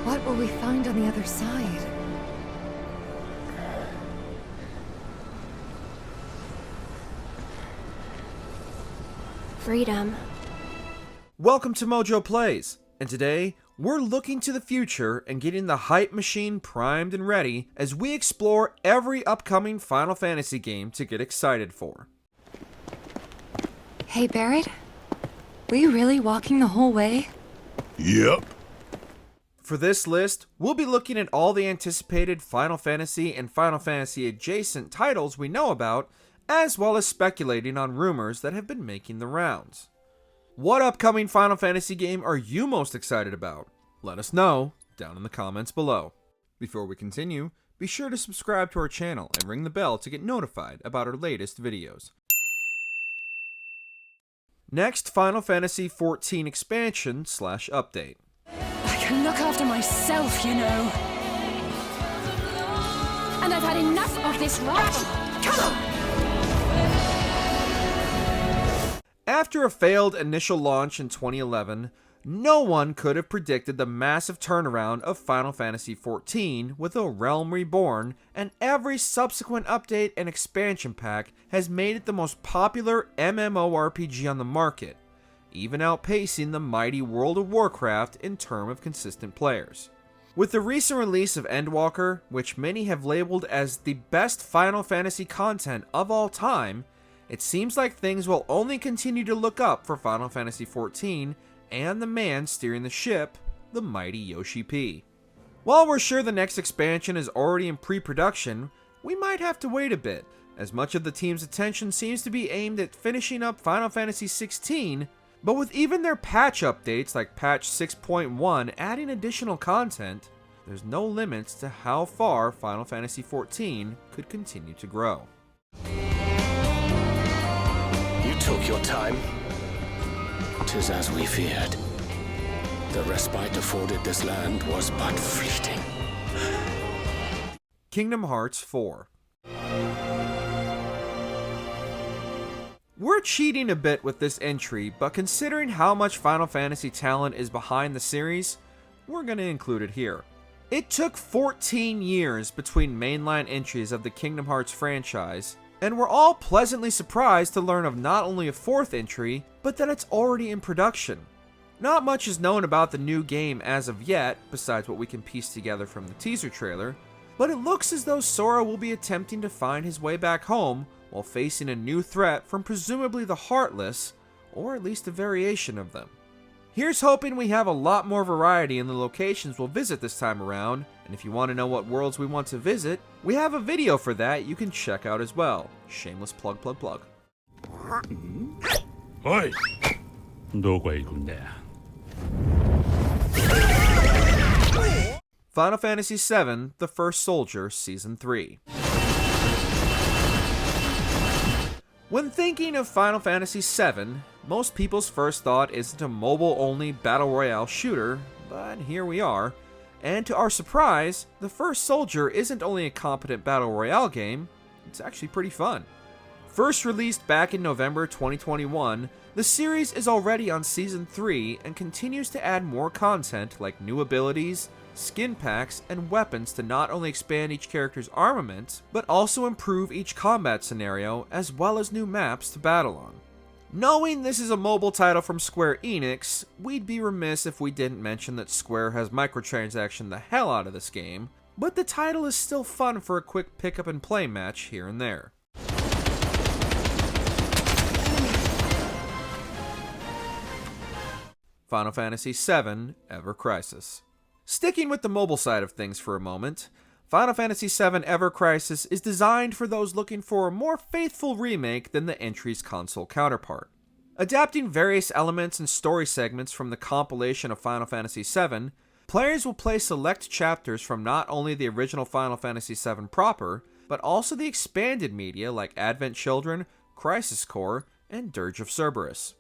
What will we find on the other side? Freedom. Welcome to MojoPlays, and today we're looking to the future and getting the hype machine primed and ready as we explore every upcoming Final Fantasy game to get excited for. Hey, Barrett? Were you really walking the whole way? Yep. For this list, we'll be looking at all the anticipated Final Fantasy and Final Fantasy adjacent titles we know about, as well as speculating on rumors that have been making the rounds. What upcoming Final Fantasy game are you most excited about? Let us know down in the comments below. Before we continue, be sure to subscribe to our channel and ring the bell to get notified about our latest videos. Next, Final Fantasy XIV expansion/update. I can look after myself, you know. And I've had enough of this rot. Come on! After a failed initial launch in 2011, no one could have predicted the massive turnaround of Final Fantasy XIV with A Realm Reborn, and every subsequent update and expansion pack has made it the most popular MMORPG on the market, even outpacing the mighty World of Warcraft in terms of consistent players. With the recent release of Endwalker, which many have labeled as the best Final Fantasy content of all time, it seems like things will only continue to look up for Final Fantasy XIV and the man steering the ship, the mighty Yoshi P. While we're sure the next expansion is already in pre-production, we might have to wait a bit, as much of the team's attention seems to be aimed at finishing up Final Fantasy XVI, but with even their patch updates like patch 6.1 adding additional content, there's no limits to how far Final Fantasy XIV could continue to grow. You took your time. 'Tis as we feared. The respite afforded this land was but fleeting. Kingdom Hearts 4. We're cheating a bit with this entry, but considering how much Final Fantasy talent is behind the series, we're going to include it here. It took 14 years between mainline entries of the Kingdom Hearts franchise, and we're all pleasantly surprised to learn of not only a fourth entry, but that it's already in production. Not much is known about the new game as of yet, besides what we can piece together from the teaser trailer, but it looks as though Sora will be attempting to find his way back home while facing a new threat from presumably the Heartless, or at least a variation of them. Here's hoping we have a lot more variety in the locations we'll visit this time around, and if you want to know what worlds we want to visit, we have a video for that you can check out as well. Shameless plug. Oi! どこへ行くんだよ。 Final Fantasy VII: The First Soldier Season 3. When thinking of Final Fantasy VII, most people's first thought isn't a mobile-only battle royale shooter, but here we are. And to our surprise, The First Soldier isn't only a competent battle royale game, it's actually pretty fun. First released back in November 2021, the series is already on Season 3 and continues to add more content like new abilities, skin packs, and weapons to not only expand each character's armament, but also improve each combat scenario as well as new maps to battle on. Knowing this is a mobile title from Square Enix, we'd be remiss if we didn't mention that Square has microtransaction the hell out of this game, but the title is still fun for a quick pick up and play match here and there. Final Fantasy VII: Ever Crisis. Sticking with the mobile side of things for a moment, Final Fantasy VII Ever Crisis is designed for those looking for a more faithful remake than the entry's console counterpart. Adapting various elements and story segments from the compilation of Final Fantasy VII, players will play select chapters from not only the original Final Fantasy VII proper, but also the expanded media like Advent Children, Crisis Core, and Dirge of Cerberus.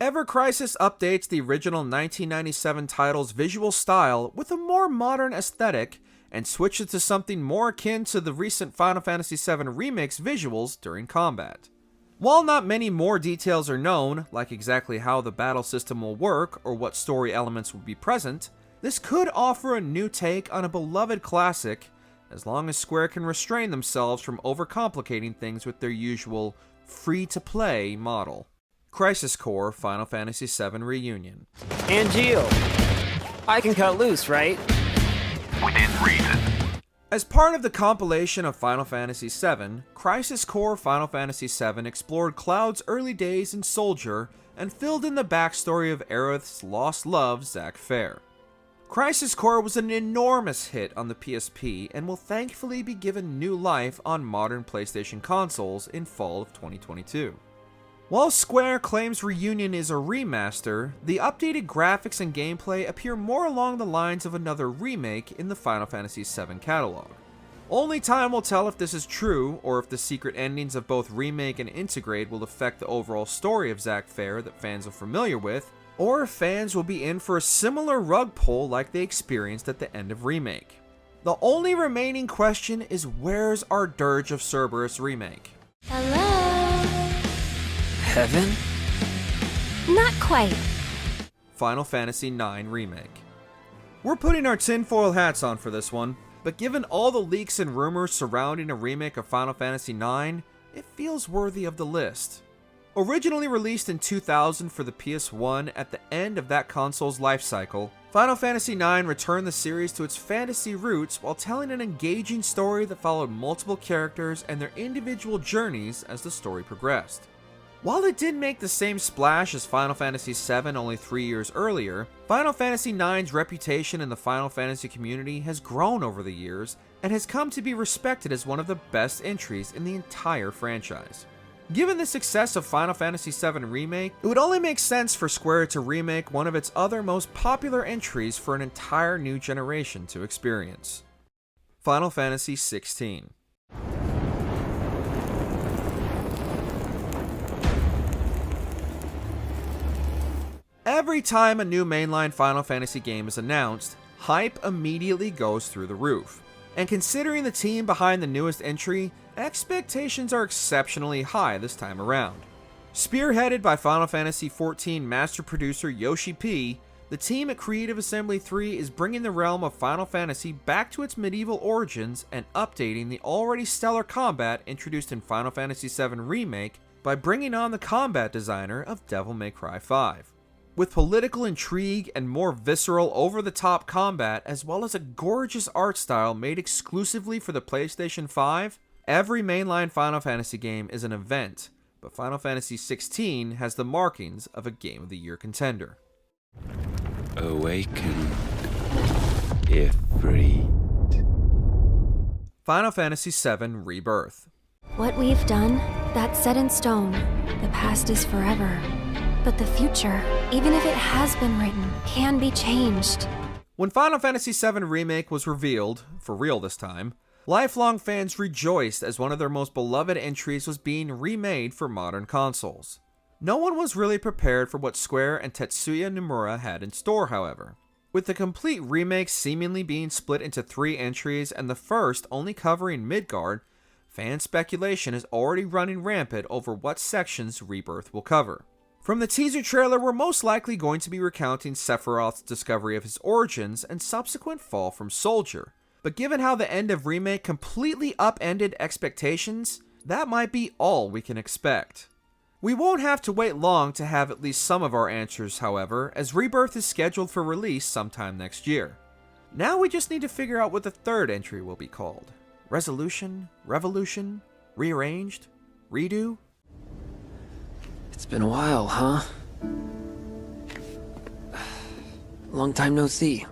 Ever Crisis updates the original 1997 title's visual style with a more modern aesthetic and switches to something more akin to the recent Final Fantasy VII Remake's visuals during combat. While not many more details are known, like exactly how the battle system will work or what story elements will be present, This could offer a new take on a beloved classic, as long as Square can restrain themselves from overcomplicating things with their usual free-to-play model. Crisis Core Final Fantasy VII Reunion. And Geo, I can cut loose, right? Within reason. As part of the compilation of Final Fantasy VII, Crisis Core Final Fantasy VII explored Cloud's early days in Soldier and filled in the backstory of Aerith's lost love, Zack Fair. Crisis Core was an enormous hit on the PSP and will thankfully be given new life on modern PlayStation consoles in fall of 2022. While Square claims Reunion is a remaster, the updated graphics and gameplay appear more along the lines of another remake in the Final Fantasy VII catalog. Only time will tell if this is true, or if the secret endings of both Remake and Integrate will affect the overall story of Zack Fair that fans are familiar with, or if fans will be in for a similar rug pull like they experienced at the end of Remake. The only remaining question is, where's our Dirge of Cerberus remake? Hello? Heaven? Not quite. Final Fantasy IX Remake. We're putting our tinfoil hats on for this one, but given all the leaks and rumors surrounding a remake of Final Fantasy IX, it feels worthy of the list. Originally released in 2000 for the PS1 at the end of that console's life cycle, Final Fantasy IX returned the series to its fantasy roots while telling an engaging story that followed multiple characters and their individual journeys as the story progressed. While it did make the same splash as Final Fantasy VII only 3 years earlier, Final Fantasy IX's reputation in the Final Fantasy community has grown over the years and has come to be respected as one of the best entries in the entire franchise. Given the success of Final Fantasy VII Remake, it would only make sense for Square to remake one of its other most popular entries for an entire new generation to experience. Final Fantasy XVI. Every time a new mainline Final Fantasy game is announced, hype immediately goes through the roof. And considering the team behind the newest entry, expectations are exceptionally high this time around. Spearheaded by Final Fantasy XIV master producer Yoshi P, the team at Creative Assembly 3 is bringing the realm of Final Fantasy back to its medieval origins and updating the already stellar combat introduced in Final Fantasy VII Remake by bringing on the combat designer of Devil May Cry 5. With political intrigue and more visceral, over-the-top combat, as well as a gorgeous art style made exclusively for the PlayStation 5, every mainline Final Fantasy game is an event, but Final Fantasy XVI has the markings of a Game of the Year contender. Awaken, if freed. Final Fantasy VII Rebirth. What we've done, that's set in stone. The past is forever. But the future, even if it has been written, can be changed. When Final Fantasy VII Remake was revealed, for real this time, lifelong fans rejoiced as one of their most beloved entries was being remade for modern consoles. No one was really prepared for what Square and Tetsuya Nomura had in store, however. With the complete remake seemingly being split into 3 entries and the first only covering Midgard, fan speculation is already running rampant over what sections Rebirth will cover. From the teaser trailer, we're most likely going to be recounting Sephiroth's discovery of his origins and subsequent fall from Soldier. But given how the end of Remake completely upended expectations, that might be all we can expect. We won't have to wait long to have at least some of our answers, however, as Rebirth is scheduled for release sometime next year. Now we just need to figure out what the third entry will be called. Resolution? Revolution? Rearranged? Redo? It's been a while, huh? Long time no see.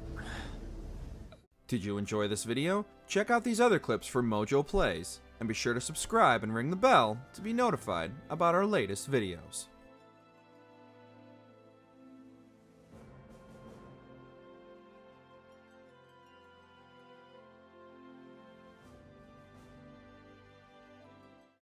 Did you enjoy this video? Check out these other clips from MojoPlays, and be sure to subscribe and ring the bell to be notified about our latest videos.